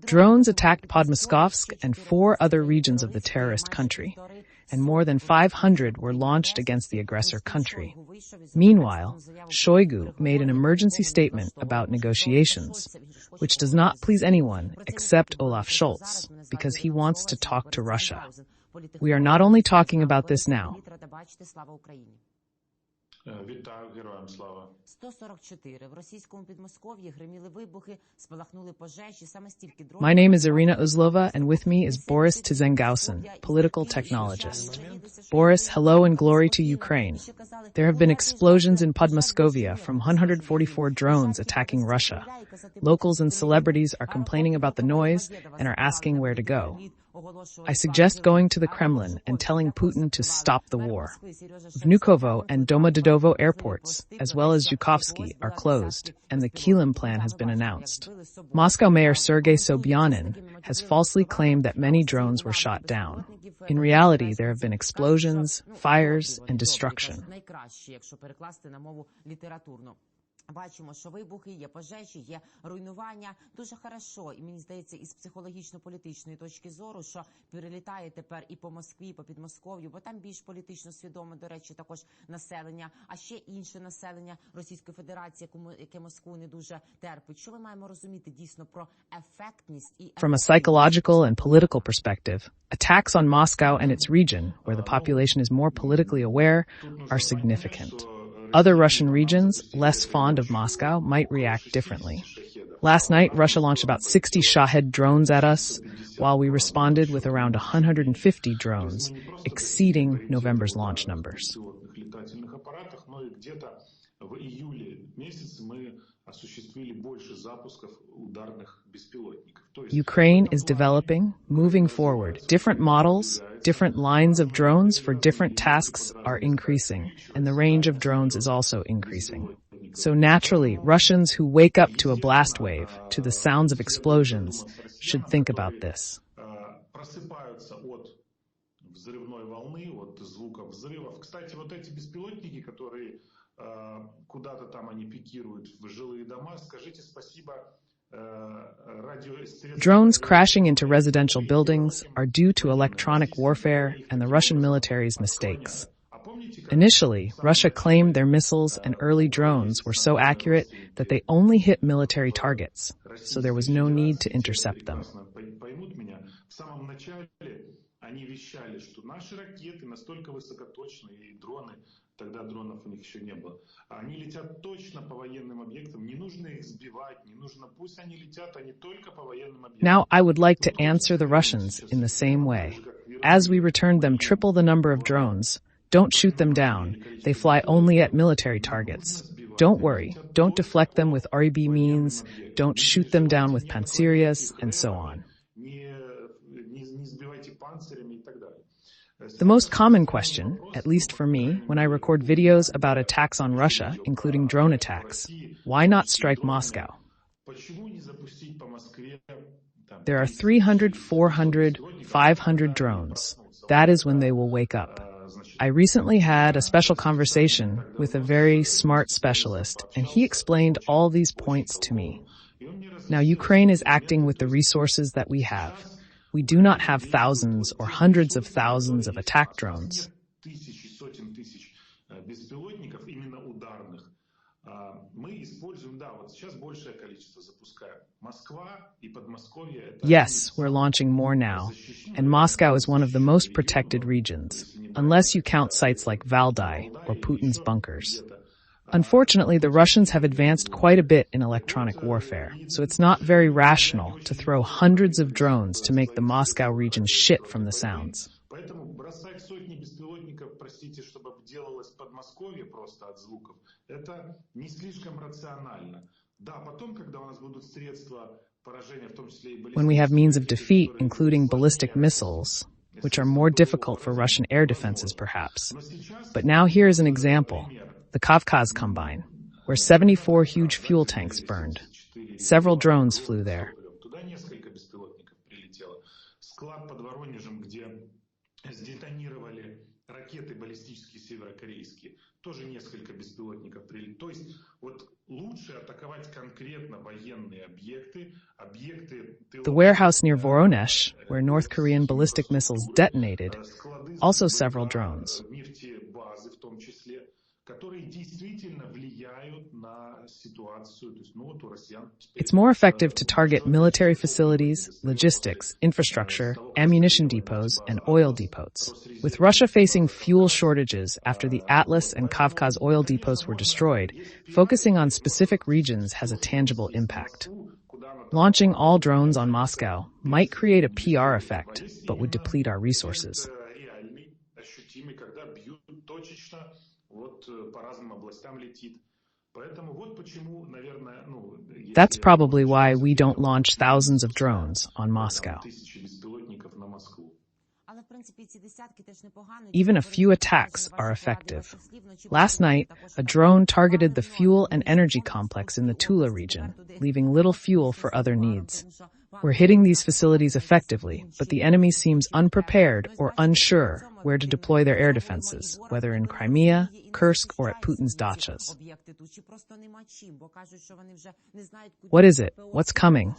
Drones attacked Podmoskovsk and 4 other regions of the terrorist country, and more than 500 were launched against the aggressor country. Meanwhile, Shoigu made an emergency statement about negotiations, which does not please anyone except Olaf Scholz, because he wants to talk to Russia. We are not only talking about this now. Вітаю, героям слава. 144. В російському Підмосков'ї гриміли вибухи, спалахнули пожежі, саме стільки дронів. My name is Iryna Uzlova, and with me is Boris Tizengauzen, political technologist. Boris, hello and glory to Ukraine. There have been explosions in Podmoskovia from 144 drones attacking Russia. Locals and celebrities are complaining about the noise and are asking where to go. I suggest going to the Kremlin and telling Putin to stop the war. Vnukovo and Domodedovo airports, as well as Zhukovsky, are closed, and the Kilim plan has been announced. Moscow Mayor Sergei has falsely claimed that many drones were shot down. In reality, there have been explosions, fires, and destruction. Бачимо, що вибухи, є пожежі, є руйнування. Дуже хорошо, і мені здається, із психологічно-політичної точки зору, що перелітає тепер і по Москві, і по Підмосков'ю, бо там більш політично свідоме, до речі, також населення, а ще інше населення Російської Федерації, яке Москву не дуже терпить. Що ми маємо розуміти дійсно про ефектність і... From a psychological and political perspective, attacks on Moscow and its region, where the population is more politically aware, are significant. Other Russian regions, less fond of Moscow, might react differently. Last night, Russia launched about 60 Shahed drones at us, while we responded with around 150 drones, exceeding November's launch numbers. Ukraine is developing, moving forward. Different models, different lines of drones for different tasks are increasing, and the range of drones is also increasing. So naturally, Russians who wake up to a blast wave, to the sounds of explosions, should think about this. Куда-то там они пикируют в жилые дома. Скажите спасибо. Drones crashing into residential buildings are due to electronic warfare and the Russian military's mistakes. Initially, Russia claimed their missiles and early drones were so accurate that they only hit military targets, so there was no need to intercept them. Они вещали, что наши ракеты настолько высокоточные, и дроны, тогда дронов у них еще не было, они летят точно по военным объектам, не нужно их сбивать, не нужно, пусть они летят, они только по военным объектам. Now I would like to answer the Russians in the same way. As we returned them triple the number of drones, don't shoot them down, they fly only at military targets. Don't worry, don't deflect them with REB means, don't shoot them down with Panserias, and so on. The most common question, at least for me, when I record videos about attacks on Russia, including drone attacks, why not strike Moscow? There are 300, 400, 500 drones. That is when they will wake up. I recently had a special conversation with a very smart specialist, and he explained all these points to me. Now, Ukraine is acting with the resources that we have. We do not have thousands or hundreds of thousands of attack drones. Yes, we're launching more now, and Moscow is one of the most protected regions, unless you count sites like Valdai or Putin's bunkers. Unfortunately, the Russians have advanced quite a bit in electronic warfare, so it's not very rational to throw hundreds of drones to make the Moscow region shit from the sounds. When we have means of defeat, including ballistic missiles, which are more difficult for Russian air defenses perhaps. But now here is an example. The Kavkaz Combine, where 74 huge fuel tanks burned. Several drones flew there. ракеты баллистические северокорейские, тоже несколько беспилотников прилетели. То есть вот лучше атаковать конкретно военные объекты, The warehouse near Voronezh, where North Korean ballistic missiles detonated, also several drones. нефтебазы в том числе, которые действительно влияют на ситуацию. То есть, ну вот у россиян... It's more effective to target military facilities, logistics, infrastructure, ammunition depots, and oil depots. With Russia facing fuel shortages after the Atlas and Kavkaz oil depots were destroyed, focusing on specific regions has a tangible impact. Launching all drones on Moscow might create a PR effect, but would deplete our resources. That's probably why we don't launch thousands of drones on Moscow. Even a few attacks are effective. Last night, a drone targeted the fuel and energy complex in the Tula region, leaving little fuel for other needs. We're hitting these facilities effectively, but the enemy seems unprepared or unsure where to deploy their air defenses, whether in Crimea, Kursk, or at Putin's dachas. What is it? What's coming?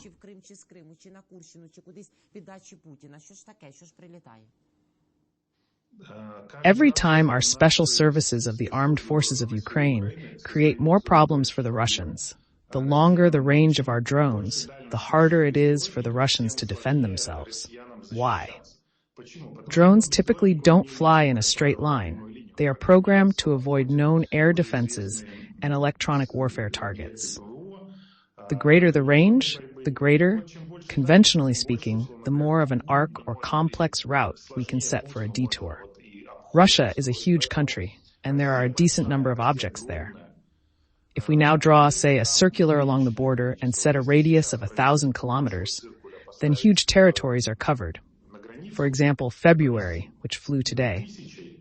Every time our special services of the armed forces of Ukraine create more problems for the Russians, the longer the range of our drones, the harder it is for the Russians to defend themselves. Why? Drones typically don't fly in a straight line. They are programmed to avoid known air defenses and electronic warfare targets. The greater the range, the greater, conventionally speaking, the more of an arc or complex route we can set for a detour. Russia is a huge country, and there are a decent number of objects there. If we now draw, say, a circular along the border and set a radius of 1,000 kilometers, then huge territories are covered. For example, February, which flew today.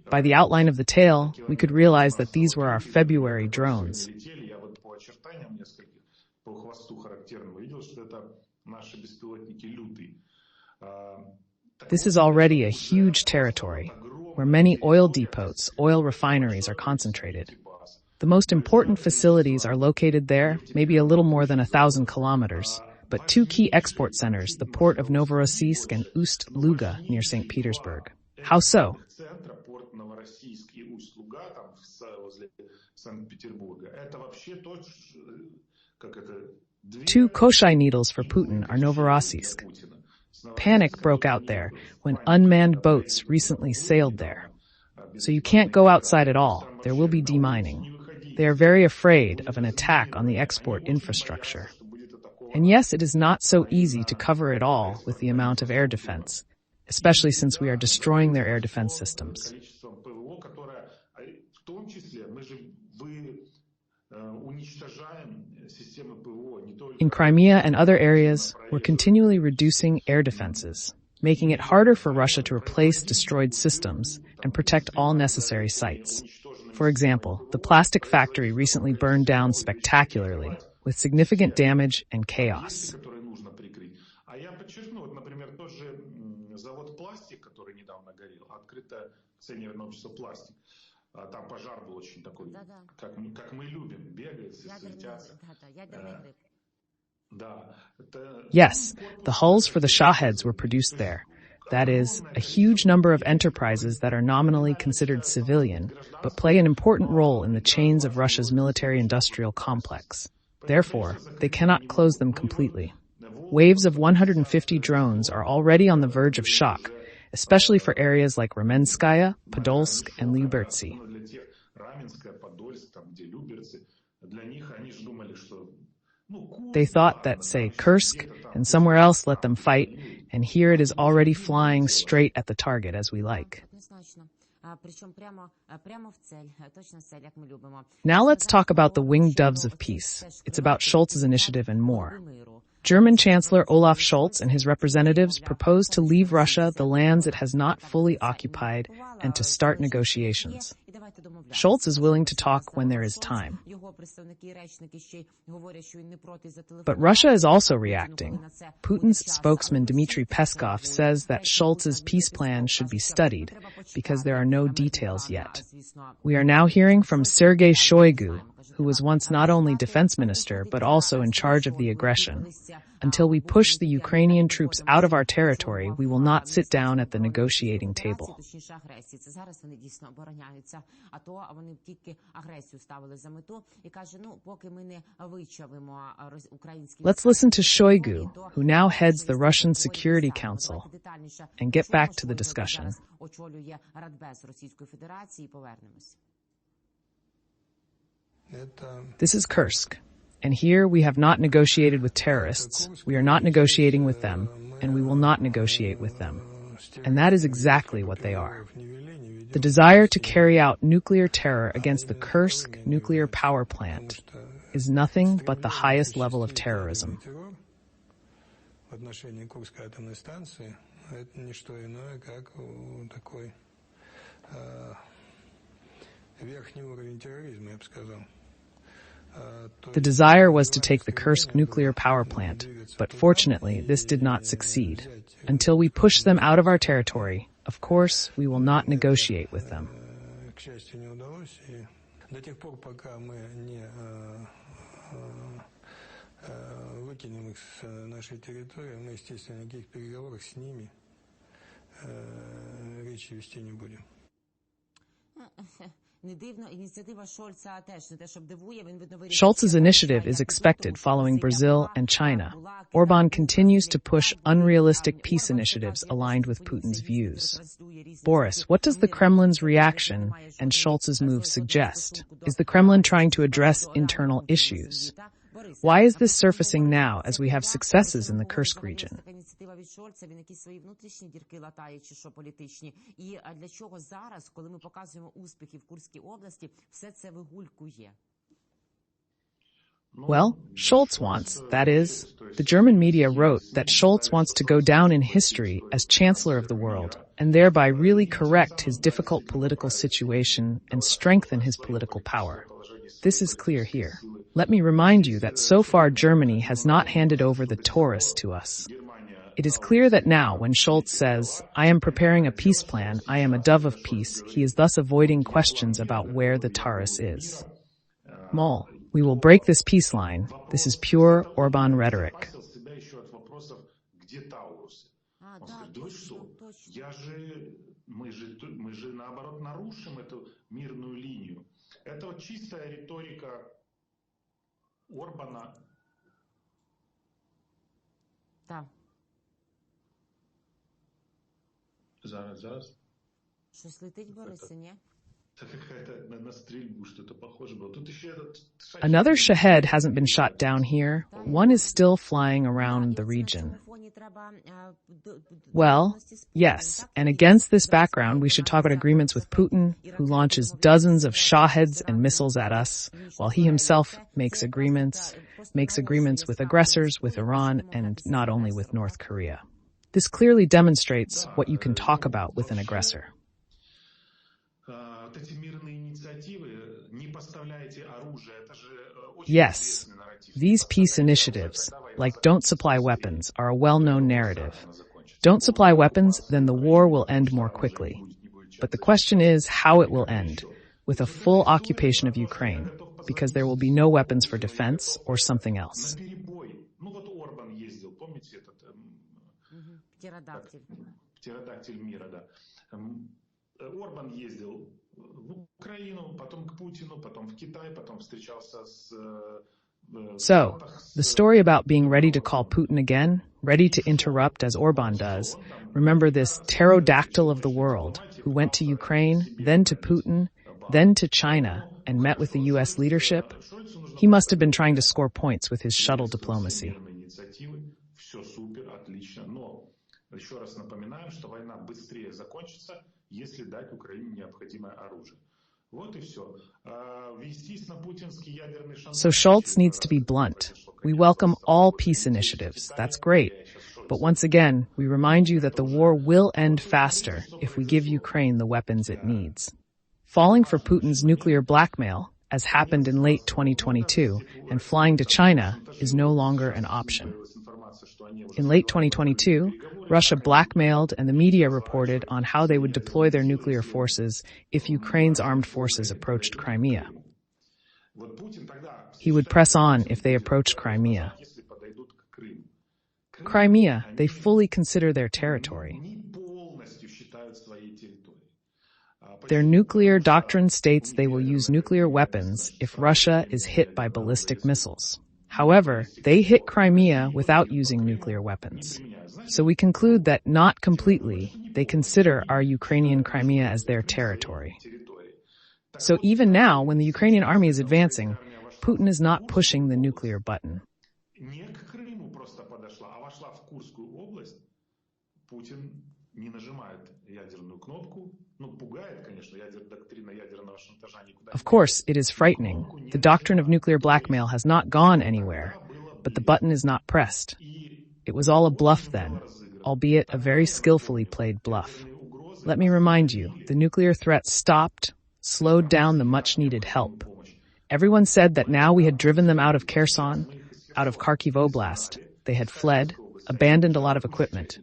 By the outline of the tail, we could realize that these were our February drones. This is already a huge territory, where many oil depots, oil refineries are concentrated. The most important facilities are located there, maybe a little more than 1,000 kilometers, but two key export centers, the port of Novorossiysk and Ust-Luga near St. Petersburg. How so? Two Koshai needles for Putin are Novorossiysk. Panic broke out there when unmanned boats recently sailed there. So you can't go outside at all. There will be demining. They are very afraid of an attack on the export infrastructure. And yes, it is not so easy to cover it all with the amount of air defense, especially since we are destroying their air defense systems. In Crimea and other areas, we're continually reducing air defenses, making it harder for Russia to replace destroyed systems and protect all necessary sites. For example, the plastic factory recently burned down spectacularly, with significant damage and chaos. Yes, the hulls for the Shaheds were produced there. That is, a huge number of enterprises that are nominally considered civilian, but play an important role in the chains of Russia's military-industrial complex. Therefore, they cannot close them completely. Waves of 150 drones are already on the verge of shock, especially for areas like Ramenskoye, Podolsk, and Lyubertsy. They thought that, say, Kursk and somewhere else let them fight, and here it is already flying straight at the target as we like. Now let's talk about the winged doves of peace. It's about Scholz's initiative and more. German Chancellor Olaf Scholz and his representatives proposed to leave Russia the lands it has not fully occupied and to start negotiations. Scholz is willing to talk when there is time. But Russia is also reacting. Putin's spokesman Dmitry Peskov says that Scholz's peace plan should be studied because there are no details yet. We are now hearing from Sergei Shoigu, who was once not only defense minister but also in charge of the aggression. Until we push the Ukrainian troops out of our territory, we will not sit down at the negotiating table. Let's listen to Shoigu, who now heads the Russian Security Council, and get back to the discussion. This is Kursk. And here we have not negotiated with terrorists, we are not negotiating with them, and we will not negotiate with them. And that is exactly what they are. The desire to carry out nuclear terror against the Kursk nuclear power plant is nothing but the highest level of terrorism. The desire was to take the Kursk nuclear power plant, but fortunately this did not succeed. Until we push them out of our territory, of course, we will not negotiate with them. Scholz's initiative is expected following Brazil and China. Orban continues to push unrealistic peace initiatives aligned with Putin's views. Boris, what does the Kremlin's reaction and Scholz's move suggest? Is the Kremlin trying to address internal issues? Why is this surfacing now as we have successes in the Kursk region? Well, Scholz wants, that is, the German media wrote that Scholz wants to go down in history as Chancellor of the world and thereby really correct his difficult political situation and strengthen his political power. This is clear here. Let me remind you that so far Germany has not handed over the Taurus to us. It is clear that now when Scholz says, I am preparing a peace plan, I am a dove of peace, he is thus avoiding questions about where the Taurus is. Mol, we will break this peace line. This is pure Orban rhetoric. Это вот чистая риторика Орбана. Да. Зараз. Щось летить, Борисе, ні? Another Shahed hasn't been shot down here. One is still flying around the region. Well, yes, and against this background, we should talk about agreements with Putin, who launches dozens of Shaheds and missiles at us, while he himself makes agreements with aggressors, with Iran, and not only with North Korea. This clearly demonstrates what you can talk about with an aggressor. Yes, these peace initiatives, like don't supply weapons, are a well-known narrative. Don't supply weapons, then the war will end more quickly. But the question is how it will end, with a full occupation of Ukraine, because there will be no weapons for defense or something else. Орбан ездил в Украину, потом к Путину, потом в Китай, потом встречался с... So, the story about being ready to call Putin again, ready to interrupt as Orban does, remember this pterodactyl of the world who went to Ukraine, then to Putin, then to China, and met with the U.S. leadership? He must have been trying to score points with his shuttle diplomacy. Еще раз напоминаем, что война быстрее закончится, если дать Украине необходимое оружие. Вот и все. So Scholz needs to be blunt. We welcome all peace initiatives. That's great. But once again, we remind you that the war will end faster if we give Ukraine the weapons it needs. Falling for Putin's nuclear blackmail, as happened in late 2022, and flying to China is no longer an option. In late 2022, Russia blackmailed and the media reported on how they would deploy their nuclear forces if Ukraine's armed forces approached Crimea. He would press on if they approached Crimea. Crimea, they fully consider their territory. Their nuclear doctrine states they will use nuclear weapons if Russia is hit by ballistic missiles. However, they hit Crimea without using nuclear weapons. So we conclude that not completely, they consider our Ukrainian Crimea as their territory. So even now, when the Ukrainian army is advancing, Putin is not pushing the nuclear button. Of course, it is frightening. The doctrine of nuclear blackmail has not gone anywhere, but the button is not pressed. It was all a bluff then, albeit a very skillfully played bluff. Let me remind you, the nuclear threat stopped, slowed down the much-needed help. Everyone said that now we had driven them out of Kherson, out of Kharkiv Oblast. They had fled, abandoned a lot of equipment.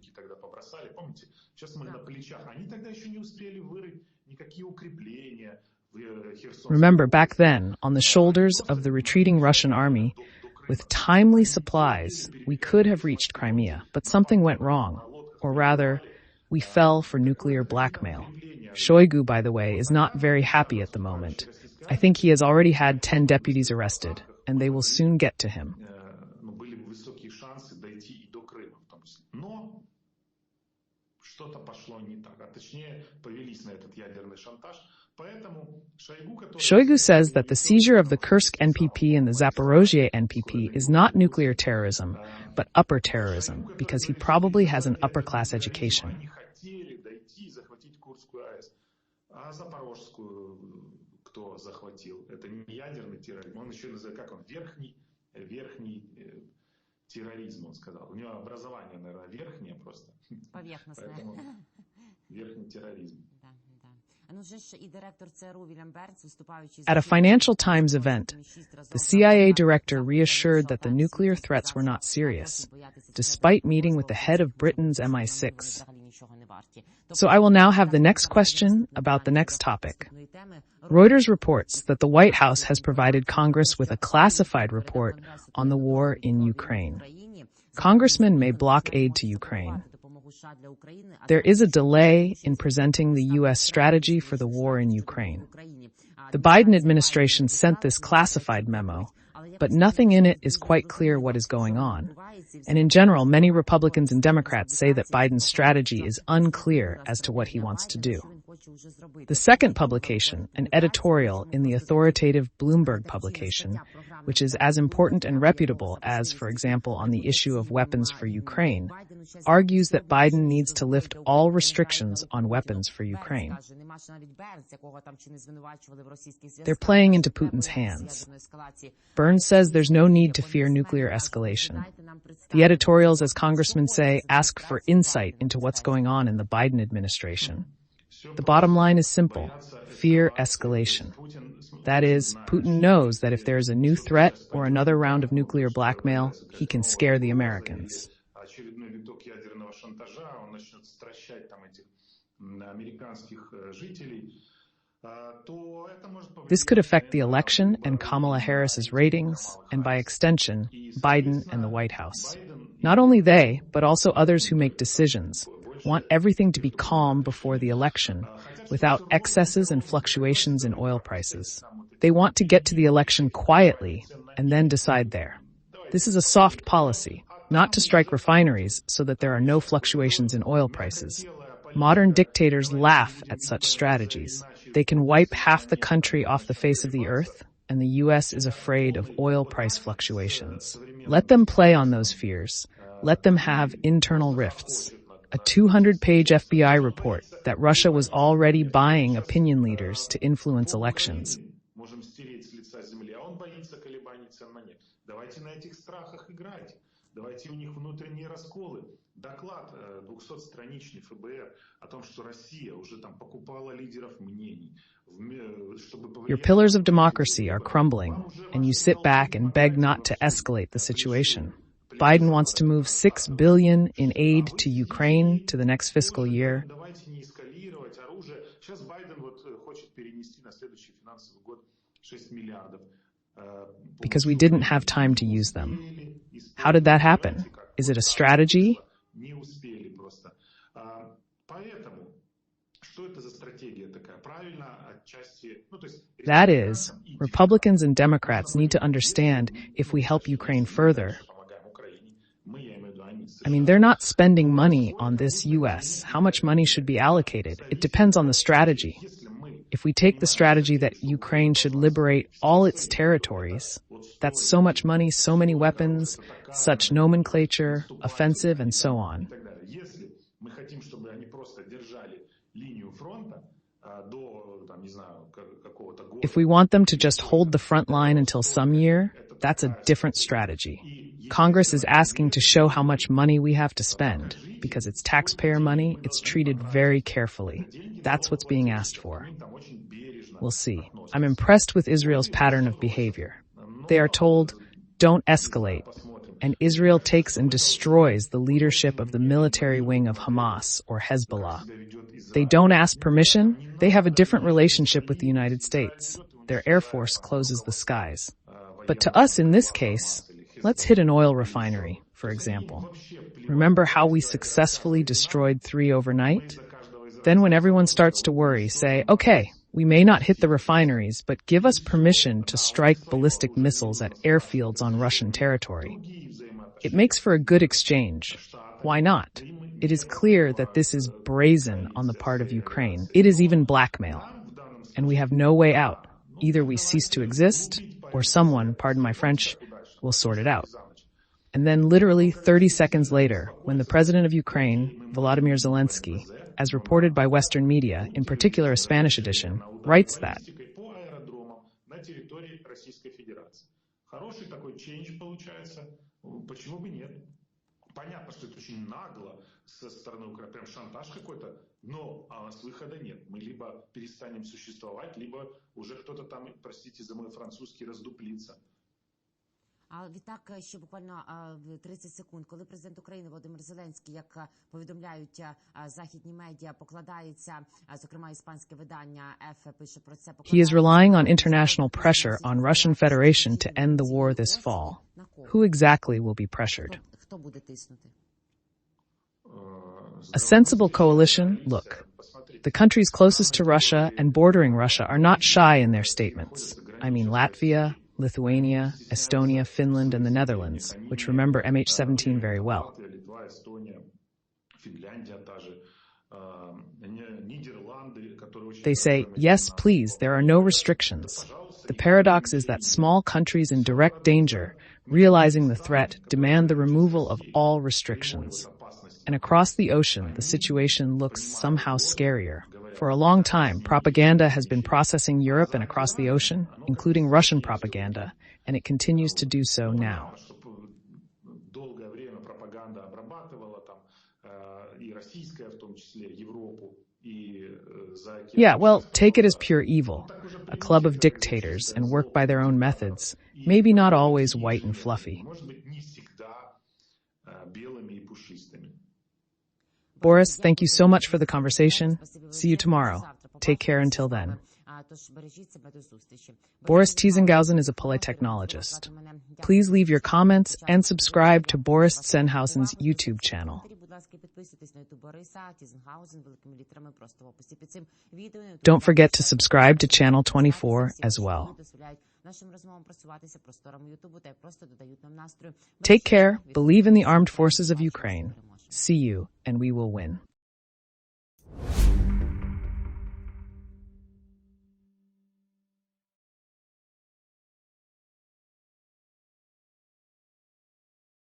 Remember, back then, on the shoulders of the retreating Russian army, with timely supplies, we could have reached Crimea, but something went wrong. Or rather, we fell for nuclear blackmail. Shoigu, by the way, is not very happy at the moment. I think he has already had 10 deputies arrested, and they will soon get to him. Shoigu says that the seizure of the Kursk NPP and the Zaporozhye NPP is not nuclear terrorism, but upper terrorism, because he probably has an upper-class education. Терроризм, он сказал. У него образование, наверное, верхнее просто. Поверхностное. Верхний терроризм. At a Financial Times event, the CIA director reassured that the nuclear threats were not serious, despite meeting with the head of Britain's MI6. So I will now have the next question about the next topic. Reuters reports that the White House has provided Congress with a classified report on the war in Ukraine. Congressmen may block aid to Ukraine. There is a delay in presenting the U.S. strategy for the war in Ukraine. The Biden administration sent this classified memo, but nothing in it is quite clear what is going on. And in general, many Republicans and Democrats say that Biden's strategy is unclear as to what he wants to do. The second publication, an editorial in the authoritative Bloomberg publication, which is as important and reputable as, for example, on the issue of weapons for Ukraine, argues that Biden needs to lift all restrictions on weapons for Ukraine. They're playing into Putin's hands. Burns says there's no need to fear nuclear escalation. The editorials, as congressmen say, ask for insight into what's going on in the Biden administration. The bottom line is simple: fear escalation. That is, Putin knows that if there is a new threat or another round of nuclear blackmail, he can scare the Americans. This could affect the election and Kamala Harris's ratings, and by extension, Biden and the White House. Not only they, but also others who make decisions, want everything to be calm before the election, without excesses and fluctuations in oil prices. They want to get to the election quietly and then decide there. This is a soft policy, not to strike refineries so that there are no fluctuations in oil prices. Modern dictators laugh at such strategies. They can wipe half the country off the face of the earth, and the U.S. is afraid of oil price fluctuations. Let them play on those fears. Let them have internal rifts. A 200-page FBI report that Russia was already buying opinion leaders to influence elections. Доклад 200-страничный ФБР о том, что Россия уже там покупала лидеров мнений, чтобы повлиять. Your pillars of democracy are crumbling, and you sit back and beg not to escalate the situation. Biden wants to move $6 billion in aid to Ukraine to the next fiscal year. Давайте не эскалировать оружие. Сейчас Байден хочет перенести на следующий финансовый год 6 миллиардов. Because we didn't have time to use them. How did that happen? Is it a strategy? Не успели просто. Поэтому, что это за стратегия такая? Правильно, отчасти... That is, Republicans and Democrats need to understand if we help Ukraine further. I mean, they're not spending money on this U.S. How much money should be allocated? It depends on the strategy. If we take the strategy that Ukraine should liberate all its territories, that's so much money, so many weapons, such nomenclature, offensive, and so on. If we want them to just hold the front line until some year, that's a different strategy. Congress is asking to show how much money we have to spend. Because it's taxpayer money, it's treated very carefully. That's what's being asked for. We'll see. I'm impressed with Israel's pattern of behavior. They are told, don't escalate, and Israel takes and destroys the leadership of the military wing of Hamas or Hezbollah. They don't ask permission. They have a different relationship with the United States. Their air force closes the skies. But to us in this case, let's hit an oil refinery, for example. Remember how we successfully destroyed 3 overnight? Then when everyone starts to worry, say, okay, we may not hit the refineries, but give us permission to strike ballistic missiles at airfields on Russian territory. It makes for a good exchange. Why not? It is clear that this is brazen on the part of Ukraine. It is even blackmail. And we have no way out. Either we cease to exist, or someone, pardon my French, will sort it out. And then literally 30 seconds later, when the president of Ukraine, Volodymyr Zelensky, as reported by Western media, in particular a Spanish edition, writes that Понятно, что это очень нагло со стороны Украины, прям шантаж какой-то, но выхода нет. Мы либо перестанем существовать, либо уже кто-то там, простите за мой французский, раздуплится. А відтак, ще буквально 30 секунд. Коли президент України Володимир Зеленський, як повідомляють західні медіа, покладається, зокрема іспанське видання ЕФ пише про це. He is relying on international pressure on Russian Federation to end the war this fall. Who exactly will be pressured? Хто буде тиснути? A sensible coalition? Look, the countries closest to Russia and bordering Russia are not shy in their statements. I mean Latvia, Lithuania, Estonia, Finland, and the Netherlands, which remember MH17 very well. They say, yes, please, there are no restrictions. The paradox is that small countries in direct danger, realizing the threat, demand the removal of all restrictions. And across the ocean, the situation looks somehow scarier. For a long time, propaganda has been processing Europe and across the ocean, including Russian propaganda, and it continues to do so now. Yeah, well, take it as pure evil, a club of dictators and work by their own methods, maybe not always white and fluffy. Boris, thank you so much for the conversation. See you tomorrow. Take care until then. Boris Tizengauzen is a polytechnologist. Please leave your comments and subscribe to Boris Tizengauzen's YouTube channel. Don't forget to subscribe to Channel 24 as well. Take care, believe in the armed forces of Ukraine. See you, and we will win.